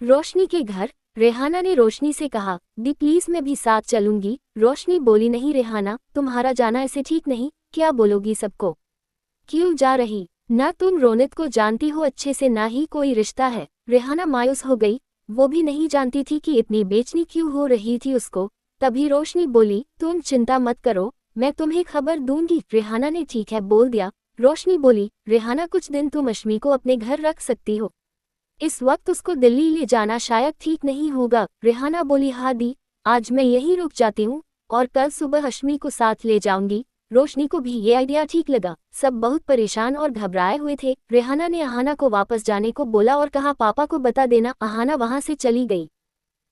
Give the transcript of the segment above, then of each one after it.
रोशनी के घर। रेहाना ने रोशनी से कहा, दी प्लीज मैं भी साथ चलूंगी। रोशनी बोली, नहीं रेहाना, तुम्हारा जाना ऐसे ठीक नहीं। क्या बोलोगी सबको? क्यों जा रही? ना तुम रोनित को जानती हो अच्छे से, ना ही कोई रिश्ता है। रेहाना मायूस हो गई। वो भी नहीं जानती थी कि इतनी बेचनी क्यों हो रही थी उसको। तभी रोशनी बोली, तुम चिंता मत करो, मैं तुम्हें खबर दूंगी। रेहाना ने ठीक है बोल दिया। रोशनी बोली, रेहाना कुछ दिन तुम अश्मी को अपने घर रख सकती हो। इस वक्त उसको दिल्ली ले जाना शायद ठीक नहीं होगा। रेहाना बोली, हाँ दी, आज मैं यहीं रुक जाती हूँ और कल सुबह अश्मी को साथ ले जाऊंगी। रोशनी को भी ये आइडिया ठीक लगा। सब बहुत परेशान और घबराए हुए थे। रेहाना ने अहाना को वापस जाने को बोला और कहा, पापा को बता देना। अहाना वहां से चली गई।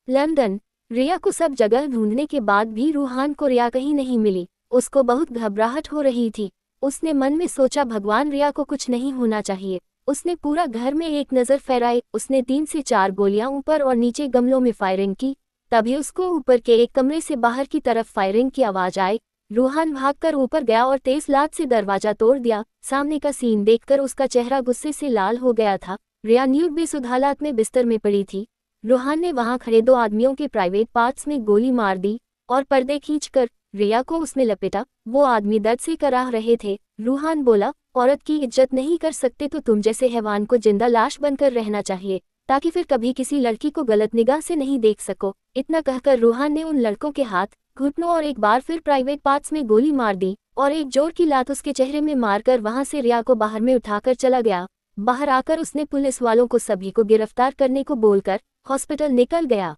लंदन। रिया को सब जगह ढूंढने के बाद भी रूहान को रिया कहीं नहीं मिली। उसको बहुत घबराहट हो रही थी। उसने मन में सोचा, भगवान, रिया को कुछ नहीं होना चाहिए। उसने पूरा घर में एक नज़र फैलाई। उसने 3 से 4 गोलियां ऊपर और नीचे गमलों में फायरिंग की। तभी उसको ऊपर के एक कमरे से बाहर की तरफ फायरिंग की आवाज आई। रूहान भागकर ऊपर गया और तेज लात से दरवाजा तोड़ दिया। सामने का सीन देखकर उसका चेहरा गुस्से से लाल हो गया था। रिया न्यूड बेसुध हालात में बिस्तर में पड़ी थी। रूहान ने वहां खड़े 2 आदमियों के प्राइवेट पार्ट्स में गोली मार दी और पर्दे खींचकर रिया को उसमें लपेटा। वो आदमी दर्द से कराह रहे थे। रूहान बोला, औरत की इज्जत नहीं कर सकते तो तुम जैसे हैवान को जिंदा लाश बनकर रहना चाहिए, ताकि फिर कभी किसी लड़की को गलत निगाह से नहीं देख सको। इतना कहकर रूहान ने उन लड़कों के हाथ, घुटनों और एक बार फिर प्राइवेट पार्ट्स में गोली मार दी और एक जोर की लात उसके चेहरे में मारकर वहां से रिया को बाहर में उठाकर चला गया। बाहर आकर उसने पुलिस वालों को सभी को गिरफ्तार करने को बोलकर हॉस्पिटल निकल गया।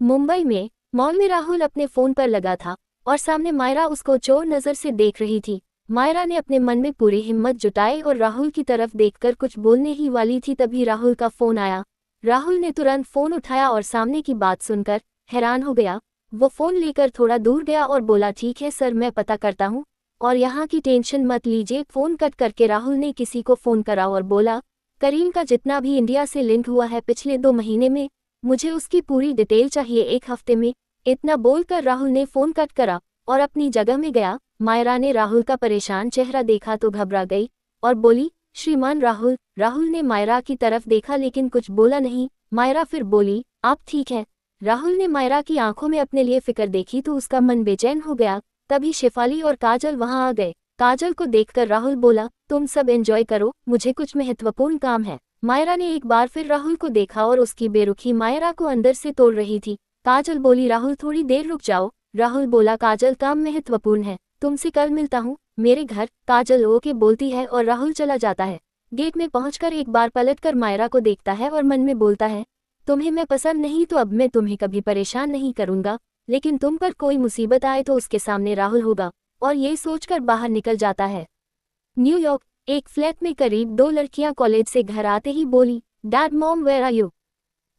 मुंबई में मॉल में राहुल अपने फोन पर लगा था और सामने मायरा उसको चोर नजर से देख रही थी। मायरा ने अपने मन में पूरी हिम्मत जुटाई और राहुल की तरफ देखकर कुछ बोलने ही वाली थी, तभी राहुल का फोन आया। राहुल ने तुरंत फोन उठाया और सामने की बात सुनकर हैरान हो गया। वो फोन लेकर थोड़ा दूर गया और बोला, ठीक है सर, मैं पता करता हूँ और यहाँ की टेंशन मत लीजिए। फोन कट करके राहुल ने किसी को फोन करा और बोला, करीम का जितना भी इंडिया से लिंक हुआ है पिछले 2 महीने में, मुझे उसकी पूरी डिटेल चाहिए 1 हफ्ते में। इतना बोलकर राहुल ने फोन कट करा और अपनी जगह में गया। मायरा ने राहुल का परेशान चेहरा देखा तो घबरा गई और बोली, श्रीमान राहुल। राहुल ने मायरा की तरफ देखा लेकिन कुछ बोला नहीं। मायरा फिर बोली, आप ठीक है? राहुल ने मायरा की आंखों में अपने लिए फिक्र देखी तो उसका मन बेचैन हो गया। तभी शेफाली और काजल वहां आ गए। काजल को देखकर राहुल बोला, तुम सब एंजॉय करो, मुझे कुछ महत्वपूर्ण काम है। मायरा ने एक बार फिर राहुल को देखा और उसकी बेरुखी मायरा को अंदर से तोड़ रही थी। काजल बोली, राहुल थोड़ी देर रुक जाओ। राहुल बोला, काजल काम महत्वपूर्ण है, तुमसे कल मिलता हूँ मेरे घर। काजल ओके बोलती है और राहुल चला जाता है। गेट में पहुंचकर एक बार पलटकर मायरा को देखता है और मन में बोलता है, तुम्हें मैं पसंद नहीं तो अब मैं तुम्हें कभी परेशान नहीं करूंगा, लेकिन तुम पर कोई मुसीबत आए तो उसके सामने राहुल होगा, और ये सोचकर बाहर निकल जाता है। न्यूयॉर्क। एक फ्लैट में करीब 2 लड़कियां कॉलेज से घर आते ही बोली, dad mom where are you,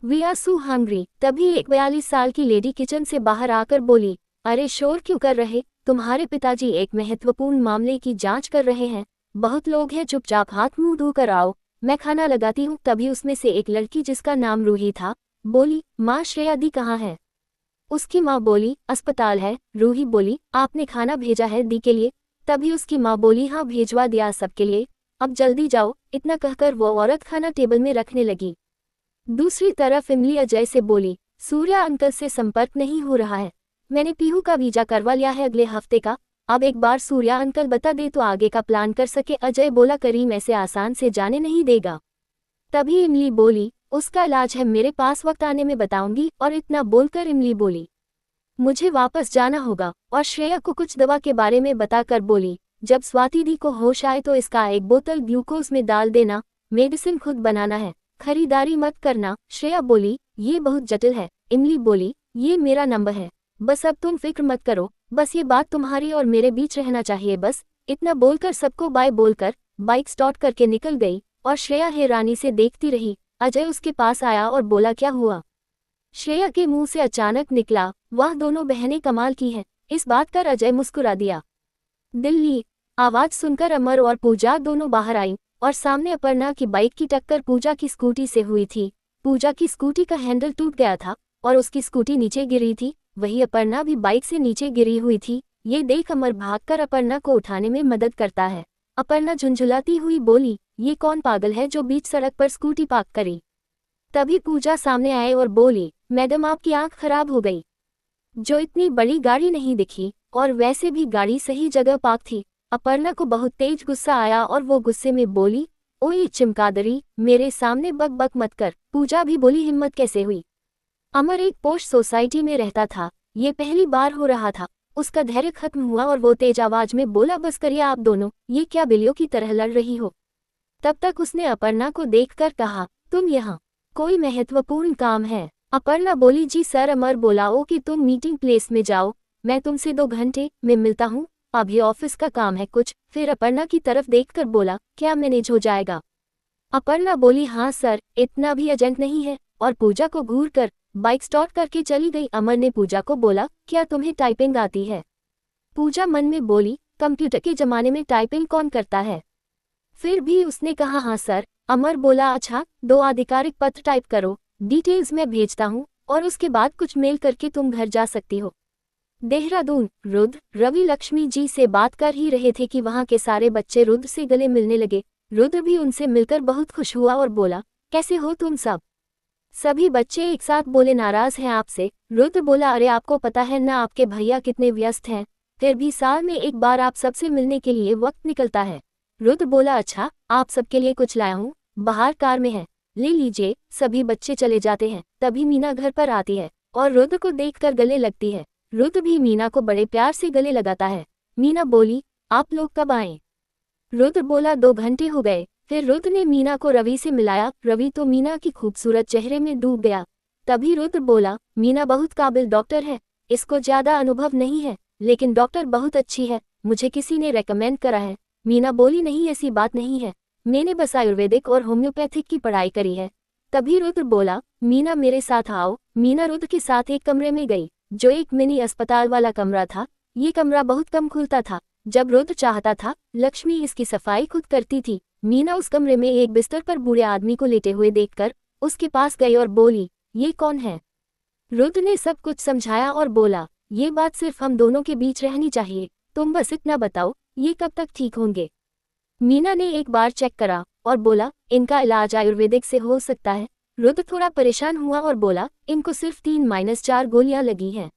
we are so hungry. तभी एक 42 साल की लेडी किचन से बाहर आकर बोली, अरे शोर क्यों कर रहे, तुम्हारे पिताजी एक महत्वपूर्ण मामले की जांच कर रहे हैं। बहुत लोग हैं, चुपचाप हाथ मुंह धोकर आओ, मैं खाना लगाती हूँ। तभी उसमें से एक लड़की जिसका नाम रूही था बोली, माँ श्रेया दी कहाँ है? उसकी माँ बोली, अस्पताल है। रूही बोली, आपने खाना भेजा है दी के लिए? तभी उसकी माँ बोली, हाँ भेजवा दिया सबके लिए, अब जल्दी जाओ। इतना कहकर वो औरत खाना टेबल में रखने लगी। दूसरी तरफ इमली अजय से बोली, सूर्या अंकल से संपर्क नहीं हो रहा है, मैंने पीहू का वीजा करवा लिया है अगले हफ्ते का, अब एक बार सूर्या अंकल बता दे तो आगे का प्लान कर सके। अजय बोला, करीम ऐसे आसान से जाने नहीं देगा। तभी इमली बोली, उसका इलाज है मेरे पास, वक्त आने में बताऊंगी। और इतना बोलकर इमली बोली, मुझे वापस जाना होगा। और श्रेया को कुछ दवा के बारे में बताकर बोली, जब स्वाति दी को होश आए तो इसका 1 बोतल ग्लूकोज में डाल देना, मेडिसिन खुद बनाना है, खरीदारी मत करना। श्रेया बोली, ये बहुत जटिल है। इमली बोली, ये मेरा नंबर है, बस अब तुम फिक्र मत करो, बस ये बात तुम्हारी और मेरे बीच रहना चाहिए बस। इतना बोलकर सबको बाय बोलकर बाइक स्टार्ट करके निकल गई और श्रेया हैरानी से देखती रही। अजय उसके पास आया और बोला, क्या हुआ? श्रेया के मुंह से अचानक निकला, वह दोनों बहनें कमाल की हैं। इस बात कर अजय मुस्कुरा दिया। दिल्ली। आवाज सुनकर अमर और पूजा दोनों बाहर आईं और सामने अपर्णा की बाइक की टक्कर पूजा की स्कूटी से हुई थी। पूजा की स्कूटी का हैंडल टूट गया था और उसकी स्कूटी नीचे गिरी थी, वही अपर्णा भी बाइक से नीचे गिरी हुई थी। ये देख अमर भागकर अपर्णा को उठाने में मदद करता है। अपर्णा झुंझुलाती हुई बोली, ये कौन पागल है जो बीच सड़क पर स्कूटी पार्क करी? तभी पूजा सामने आए और बोली, मैडम आपकी आंख खराब हो गई। जो इतनी बड़ी गाड़ी नहीं दिखी, और वैसे भी गाड़ी सही जगह पार्क थी। अपर्णा को बहुत तेज गुस्सा आया और वो गुस्से में बोली, ओए चिमकादरी, मेरे सामने बक बक मत कर। पूजा भी बोली, हिम्मत कैसे हुई? अमर एक पोश सोसाइटी में रहता था, ये पहली बार हो रहा था। उसका धैर्य खत्म हुआ और वो तेज आवाज में बोला, बस करिए आप दोनों, ये क्या बिल्लियों की तरह लड़ रही हो? तब तक उसने अपर्णा को देखकर कहा, तुम यहाँ, कोई महत्वपूर्ण काम है? अपर्णा बोली, जी सर। अमर बोला, ओ कि तुम मीटिंग प्लेस में जाओ, मैं तुमसे 2 घंटे में मिलता हूँ, अभी ऑफिस का काम है कुछ। फिर अपर्णा की तरफ देखकर बोला, क्या मैनेज हो जाएगा? अपर्णा बोली, हाँ सर, इतना भी अर्जेंट नहीं है, और पूजा को घूर कर बाइक स्टार्ट करके चली गई। अमर ने पूजा को बोला, क्या तुम्हें टाइपिंग आती है? पूजा मन में बोली, कंप्यूटर के जमाने में टाइपिंग कौन करता है? फिर भी उसने कहा, हाँ सर। अमर बोला, अच्छा 2 आधिकारिक पत्र टाइप करो, डिटेल्स मैं भेजता हूँ, और उसके बाद कुछ मेल करके तुम घर जा सकती हो। देहरादून। रुद्र रवि लक्ष्मी जी से बात कर ही रहे थे कि वहाँ के सारे बच्चे रुद्र से गले मिलने लगे। रुद्र भी उनसे मिलकर बहुत खुश हुआ और बोला, कैसे हो तुम सब? सभी बच्चे एक साथ बोले, नाराज हैं आपसे। रुद्र बोला, अरे आपको पता है ना आपके भैया कितने व्यस्त हैं, फिर भी साल में एक बार आप सबसे मिलने के लिए वक्त निकलता है। रुद्र बोला, अच्छा, आप सबके लिए कुछ लाया हूँ, बाहर कार में है, ले लीजिए। सभी बच्चे चले जाते हैं, तभी मीना घर पर आती है और रुद्र को देखकर गले लगती है। रुद्र भी मीना को बड़े प्यार से गले लगाता है। मीना बोली, आप लोग कब आए? रुद्र बोला, 2 घंटे हो गए। फिर रुद्र ने मीना को रवि से मिलाया। रवि तो मीना की खूबसूरत चेहरे में डूब गया। तभी रुद्र बोला, मीना बहुत काबिल डॉक्टर है, इसको ज्यादा अनुभव नहीं है, लेकिन डॉक्टर बहुत अच्छी है, मुझे किसी ने रेकमेंड करा है। मीना बोली, नहीं ऐसी बात नहीं है, मैंने बस आयुर्वेदिक और होम्योपैथिक की पढ़ाई करी है। तभी रुद्र बोला, मीना मेरे साथ आओ। मीना रुद्र के साथ एक कमरे में गई, जो एक मिनी अस्पताल वाला कमरा था। ये कमरा बहुत कम खुलता था। जब रुद्र चाहता था, लक्ष्मी इसकी सफाई खुद करती थी। मीना उस कमरे में एक बिस्तर पर बूढ़े आदमी को लेटे हुए देखकर उसके पास गई और बोली, ये कौन है? रुद्र ने सब कुछ समझाया और बोला, ये बात सिर्फ हम दोनों के बीच रहनी चाहिए, तुम बस इतना बताओ, ये कब तक ठीक होंगे? मीना ने एक बार चेक करा और बोला, इनका इलाज आयुर्वेदिक से हो सकता है। रुद्र थोड़ा परेशान हुआ और बोला, इनको सिर्फ 3-4 गोलियां लगी हैं।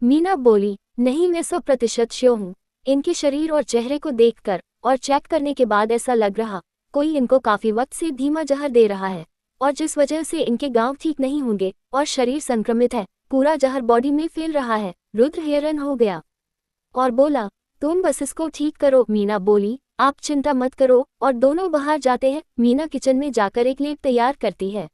मीना बोली, नहीं, मैं 100% श्योर हूँ। इनके शरीर और चेहरे को देखकर और चेक करने के बाद ऐसा लग रहा कोई इनको काफी वक्त से धीमा जहर दे रहा है, और जिस वजह से इनके गांव ठीक नहीं होंगे और शरीर संक्रमित है, पूरा जहर बॉडी में फैल रहा है। रुद्र हैरान हो गया और बोला, तुम बस इसको ठीक करो। मीना बोली, आप चिंता मत करो, और दोनों बाहर जाते हैं। मीना किचन में जाकर एक लेप तैयार करती है।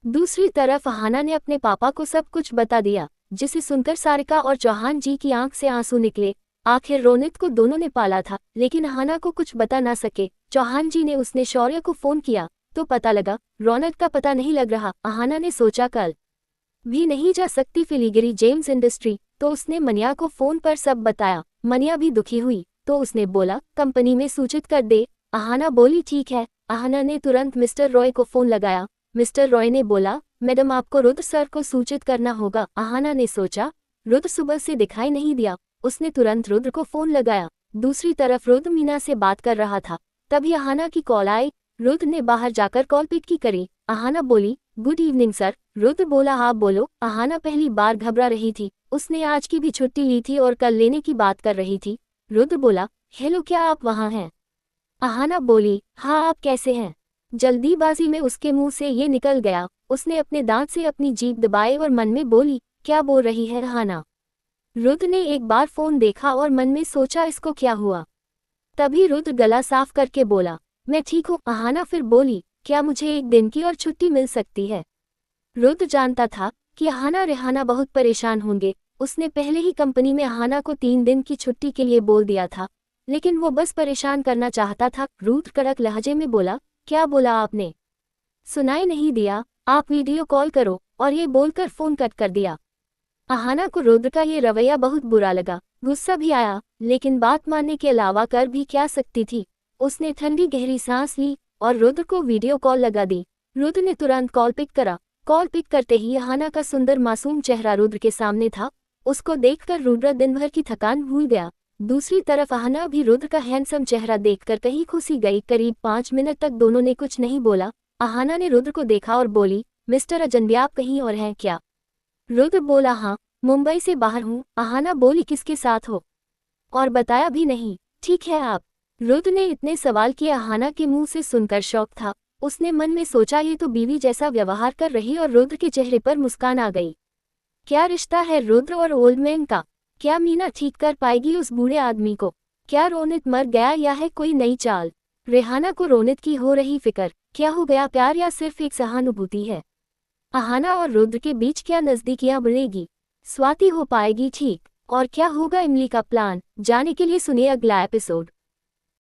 दूसरी तरफ अहाना ने अपने पापा को सब कुछ बता दिया, जिसे सुनकर सारिका और चौहान जी की आंख से आंसू निकले। आखिर रोनित को दोनों ने पाला था, लेकिन अहाना को कुछ बता ना सके। चौहान जी ने उसने शौर्य को फोन किया तो पता लगा रौनक का पता नहीं लग रहा। अहाना ने सोचा कल भी नहीं जा सकती फिलीगिरी जेम्स इंडस्ट्री, तो उसने मनिया को फोन पर सब बताया। मनिया भी दुखी हुई तो उसने बोला, कंपनी में सूचित कर दे। अहाना बोली, ठीक है। अहाना ने तुरंत मिस्टर रॉय को फोन लगाया। मिस्टर रॉय ने बोला, मैडम आपको रुद्र सर को सूचित करना होगा। अहाना ने सोचा, रुद्र सुबह से दिखाई नहीं दिया। उसने तुरंत रुद्र को फोन लगाया। दूसरी तरफ रुद्र मीना से बात कर रहा था, तभी अहाना की कॉल आई। रुद्र ने बाहर जाकर कॉल पिक की करी। अहाना बोली, गुड इवनिंग सर। रुद्र बोला, हाँ बोलो। अहाना पहली बार घबरा रही थी, उसने आज की भी छुट्टी ली थी और कल लेने की बात कर रही थी। रुद्र बोला, हेलो, क्या आप वहाँ हैं? अहाना बोली, हाँ, आप कैसे हैं? जल्दीबाजी में उसके मुंह से ये निकल गया। उसने अपने दांत से अपनी जीभ दबाए और मन में बोली, क्या बोल रही है अहाना? रुद्र ने एक बार फोन देखा और मन में सोचा, इसको क्या हुआ? तभी रुद्र गला साफ करके बोला, मैं ठीक हूँ। अहाना फिर बोली, क्या मुझे 1 दिन की और छुट्टी मिल सकती है? रुद्र जानता था कि अहाना रेहाना बहुत परेशान होंगे। उसने पहले ही कंपनी में अहाना को 3 दिन की छुट्टी के लिए बोल दिया था, लेकिन वो बस परेशान करना चाहता था। रुद्र कड़क लहजे में बोला, क्या बोला आपने? सुनाई नहीं दिया? आप वीडियो कॉल करो। और ये बोलकर फोन कट कर दिया। अहाना को रुद्र का ये रवैया बहुत बुरा लगा, गुस्सा भी आया, लेकिन बात मानने के अलावा कर भी क्या सकती थी। उसने ठंडी गहरी सांस ली और रुद्र को वीडियो कॉल लगा दी। रुद्र ने तुरंत कॉल पिक करा। कॉल पिक करते ही अहाना का सुंदर मासूम चेहरा रुद्र के सामने था। उसको देखकर रुद्र दिन भर की थकान भूल गया। दूसरी तरफ अहाना भी रुद्र का हैंडसम चेहरा देखकर कहीं खुशी गई। करीब 5 मिनट तक दोनों ने कुछ नहीं बोला। अहाना ने रुद्र को देखा और बोली, मिस्टर अजनबी आप कहीं और हैं क्या? रुद्र बोला हाँ, मुंबई से बाहर हूँ। अहाना बोली किसके साथ हो? और बताया भी नहीं। ठीक है आप। रुद्र ने इतने सवाल किए अहाना के मुंह से सुनकर शौक था। उसने मन में सोचा ये तो बीवी जैसा व्यवहार कर रही और रुद्र के चेहरे पर मुस्कान आ गई। क्या रिश्ता है रुद्र और ओल्डमैन का? क्या मीना ठीक कर पाएगी उस बूढ़े आदमी को? क्या रोनित मर गया या है कोई नई चाल? रेहाना को रोनित की हो रही फिक्र, क्या हो गया प्यार या सिर्फ एक सहानुभूति है? अहाना और रुद्र के बीच क्या नजदीकियां बढ़ेगी? स्वाति हो पाएगी ठीक? और क्या होगा इमली का प्लान? जाने के लिए सुनिए अगला एपिसोड।